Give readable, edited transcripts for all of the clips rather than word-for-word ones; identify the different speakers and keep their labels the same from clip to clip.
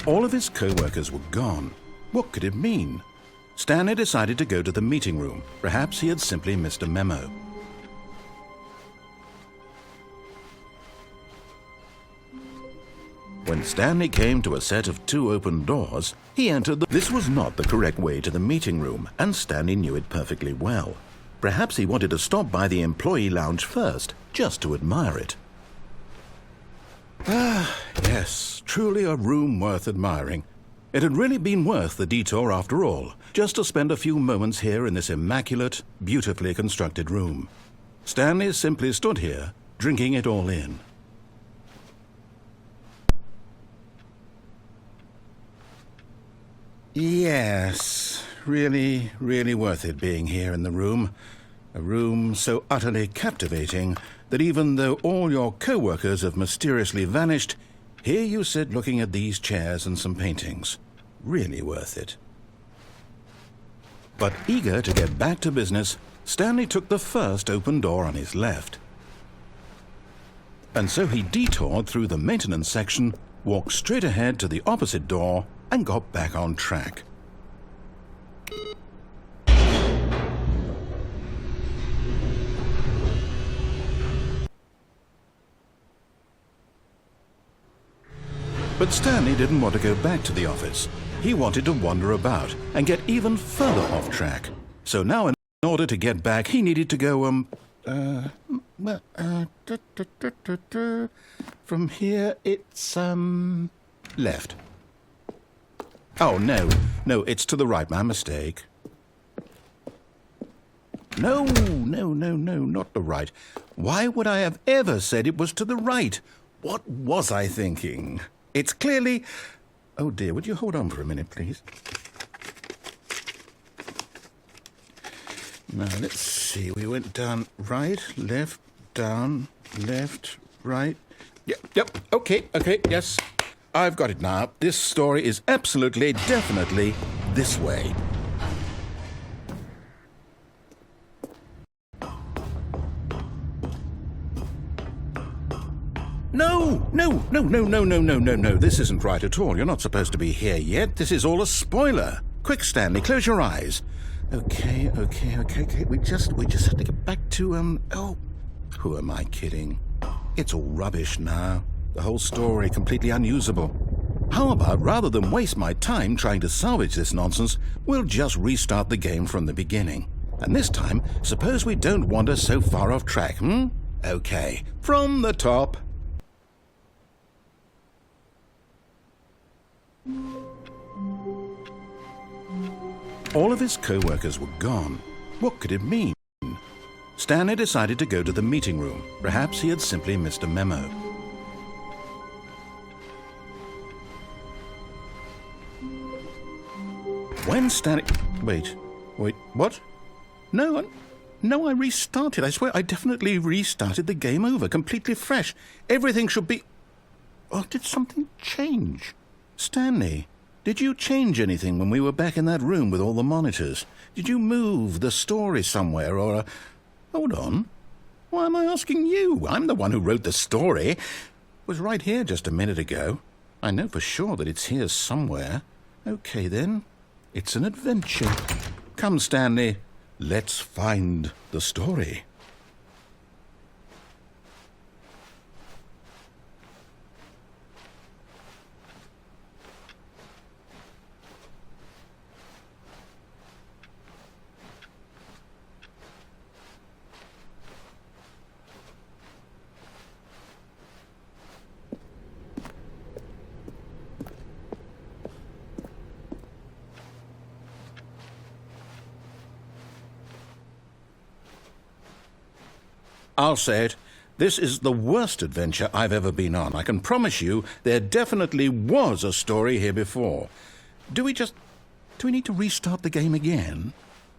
Speaker 1: All of his co-workers were gone. What could it mean? Stanley decided to go to the meeting room. Perhaps he had simply missed a memo. When Stanley came to a set of 2 open doors, he entered This was not the correct way to the meeting room, and Stanley knew it perfectly well. Perhaps he wanted to stop by the employee lounge first, just to admire it. Ah, yes, truly a room worth admiring. It had really been worth the detour after all, just to spend a few moments here in this immaculate, beautifully constructed room. Stanley simply stood here, drinking it all in. Yes, really, really worth it being here in the room. A room so utterly captivating that even though all your co-workers have mysteriously vanished, here you sit looking at these chairs and some paintings. Really worth it. But eager to get back to business, Stanley took the first open door on his left. And so he detoured through the maintenance section, walked straight ahead to the opposite door, and got back on track. But Stanley didn't want to go back to the office. He wanted to wander about and get even further off track. So now in order to get back, he needed to go, from here it's, left. Oh, no, it's to the right, my mistake. No, not the right. Why would I have ever said it was to the right? What was I thinking? It's clearly... Oh dear, would you hold on for a minute, please? Now, let's see. We went down right, left, down, left, right. Yep, okay, yes. I've got it now. This story is absolutely, definitely this way. No. This isn't right at all. You're not supposed to be here yet. This is all a spoiler. Quick, Stanley, close your eyes. Okay. We just have to get back to, oh, who am I kidding? It's all rubbish now. The whole story completely unusable. How about, rather than waste my time trying to salvage this nonsense, we'll just restart the game from the beginning. And this time, suppose we don't wander so far off track, Okay, from the top. All of his co-workers were gone. What could it mean? Stanley decided to go to the meeting room. Perhaps he had simply missed a memo. When Stanley... Wait, what? No, I restarted. I swear I definitely restarted the game over, completely fresh. Everything should be... Oh, did something change? Stanley, did you change anything when we were back in that room with all the monitors? Did you move the story somewhere or... Hold on. Why am I asking you? I'm the one who wrote the story. It was right here just a minute ago. I know for sure that it's here somewhere. Okay, then. It's an adventure. Come, Stanley. Let's find the story. I'll say it. This is the worst adventure I've ever been on. I can promise you there definitely was a story here before. Do we need to restart the game again?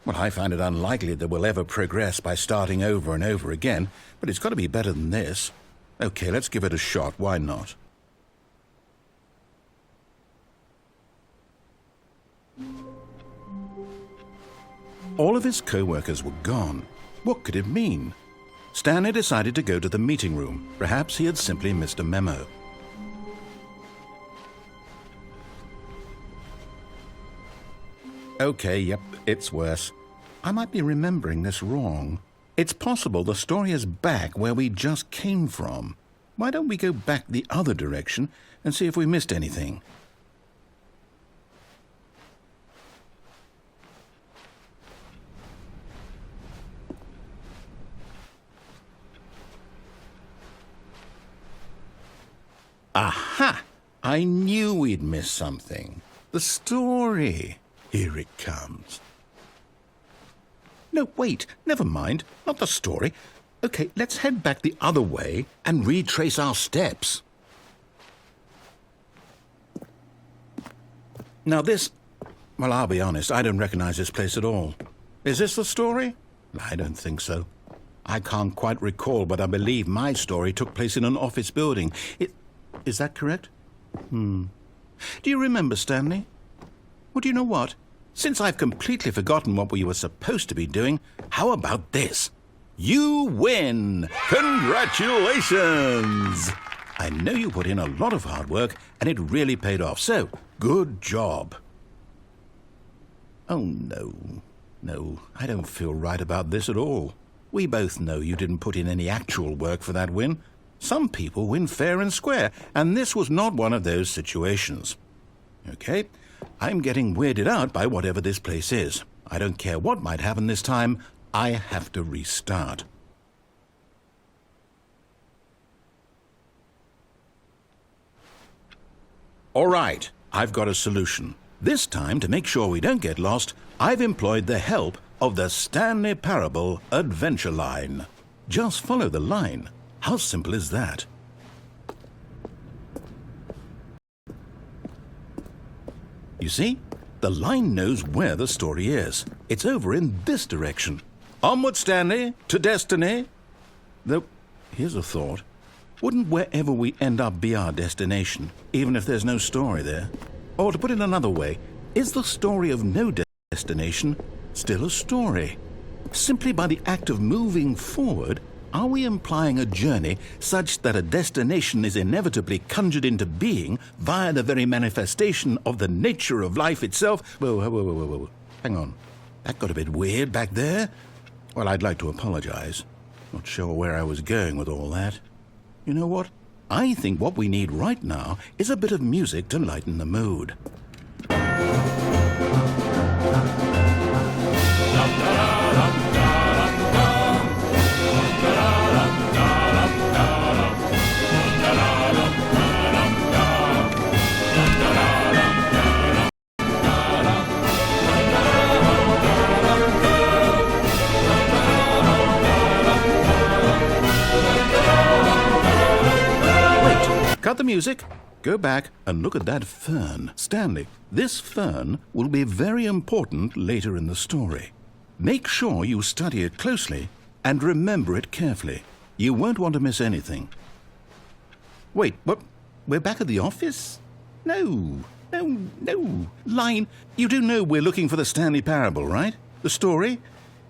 Speaker 1: Well, I find it unlikely that we'll ever progress by starting over and over again, but it's got to be better than this. Okay, let's give it a shot. Why not? All of his co-workers were gone. What could it mean? Stanley decided to go to the meeting room. Perhaps he had simply missed a memo. Okay, yep, it's worse. I might be remembering this wrong. It's possible the story is back where we just came from. Why don't we go back the other direction and see if we missed anything? Aha! I knew we'd miss something. The story. Here it comes. No, wait, never mind. Not the story. Okay, let's head back the other way and retrace our steps. Now this... Well, I'll be honest, I don't recognize this place at all. Is this the story? I don't think so. I can't quite recall, but I believe my story took place in an office building. Is that correct? Do you remember, Stanley? Well, do you know what? Since I've completely forgotten what we were supposed to be doing, how about this? You win! Congratulations! I know you put in a lot of hard work, and it really paid off, so good job. Oh, no. No, I don't feel right about this at all. We both know you didn't put in any actual work for that win. Some people win fair and square, and this was not one of those situations. Okay, I'm getting weirded out by whatever this place is. I don't care what might happen this time. I have to restart. All right, I've got a solution. This time, to make sure we don't get lost, I've employed the help of the Stanley Parable Adventure Line. Just follow the line. How simple is that? You see, the line knows where the story is. It's over in this direction. Onward, Stanley, to destiny. Though, here's a thought. Wouldn't wherever we end up be our destination, even if there's no story there? Or to put it another way, is the story of no destination still a story? Simply by the act of moving forward, are we implying a journey such that a destination is inevitably conjured into being via the very manifestation of the nature of life itself? Whoa. Hang on. That got a bit weird back there. Well, I'd like to apologize. Not sure where I was going with all that. You know what? I think what we need right now is a bit of music to lighten the mood. Cut the music, go back and look at that fern. Stanley, this fern will be very important later in the story. Make sure you study it closely and remember it carefully. You won't want to miss anything. Wait, what? We're back at the office? No. Line, you do know we're looking for the Stanley Parable, right? The story?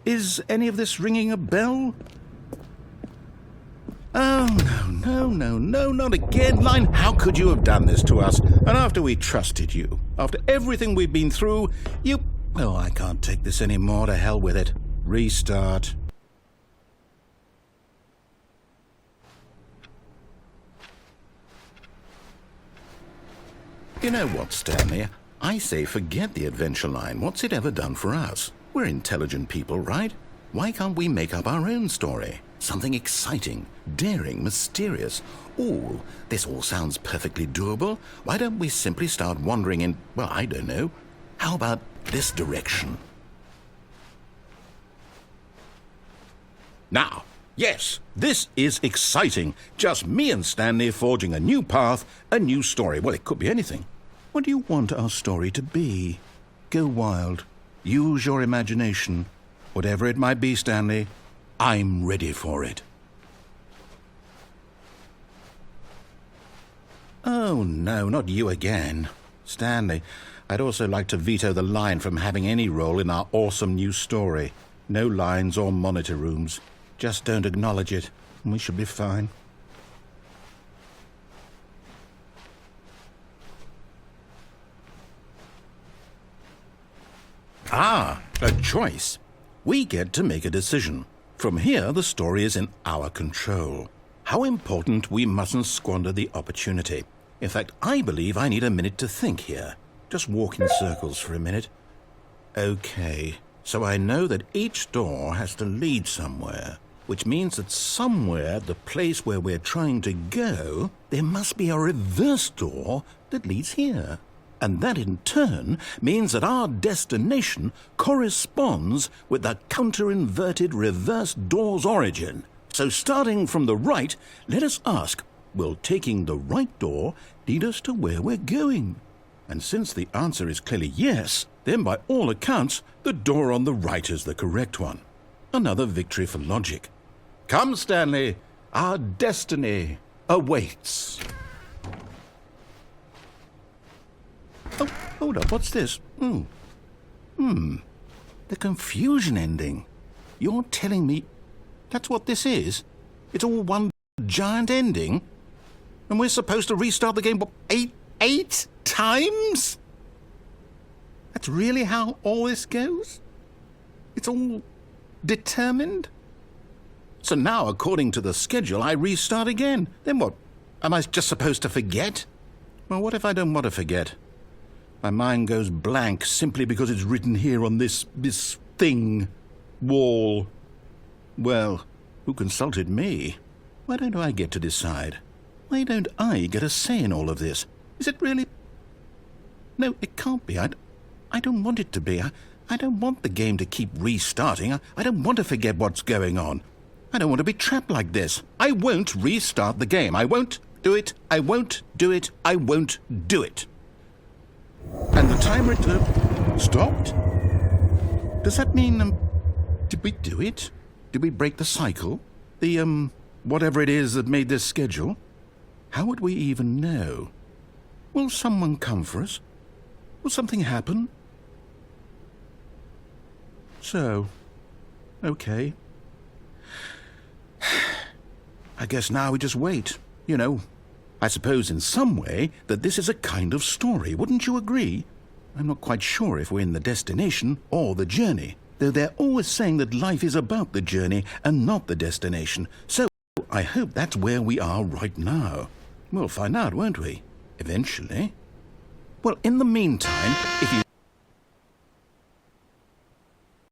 Speaker 1: Is any of this ringing a bell? Oh, no, not again. Line, how could you have done this to us? And after we trusted you, after everything we've been through, you... Oh, I can't take this anymore. To hell with it. Restart. You know what, Stanley? I say forget the adventure line. What's it ever done for us? We're intelligent people, right? Why can't we make up our own story? Something exciting, daring, mysterious. Ooh, this all sounds perfectly doable. Why don't we simply start wandering in, well, I don't know. How about this direction? Now, yes, this is exciting. Just me and Stanley forging a new path, a new story. Well, it could be anything. What do you want our story to be? Go wild. Use your imagination. Whatever it might be, Stanley, I'm ready for it. Oh, no, not you again. Stanley, I'd also like to veto the line from having any role in our awesome new story. No lines or monitor rooms. Just don't acknowledge it, and we should be fine. Ah, a choice. We get to make a decision. From here, the story is in our control. How important we mustn't squander the opportunity. In fact, I believe I need a minute to think here. Just walk in circles for a minute. Okay, so I know that each door has to lead somewhere, which means that somewhere, the place where we're trying to go, there must be a reverse door that leads here. And that in turn means that our destination corresponds with the counter-inverted reverse door's origin. So starting from the right, let us ask, will taking the right door lead us to where we're going? And since the answer is clearly yes, then by all accounts, the door on the right is the correct one. Another victory for logic. Come, Stanley, our destiny awaits. Oh, hold up, what's this? The confusion ending. You're telling me that's what this is? It's all one giant ending? And we're supposed to restart the game, what, eight times? That's really how all this goes? It's all determined? So now, according to the schedule, I restart again. Then what? Am I just supposed to forget? Well, what if I don't want to forget? My mind goes blank simply because it's written here on this thing, wall. Well, who consulted me? Why don't I get to decide? Why don't I get a say in all of this? Is it really? No, it can't be. I don't want it to be. I don't want the game to keep restarting. I don't want to forget what's going on. I don't want to be trapped like this. I won't restart the game. I won't do it. I won't do it. I won't do it. And the timer stopped? Does that mean, did we do it? Did we break the cycle? The, whatever it is that made this schedule? How would we even know? Will someone come for us? Will something happen? So, okay. I guess now we just wait, you know. I suppose in some way that this is a kind of story, wouldn't you agree? I'm not quite sure if we're in the destination or the journey, though they're always saying that life is about the journey and not the destination. So I hope that's where we are right now. We'll find out, won't we? Eventually. Well, in the meantime, if you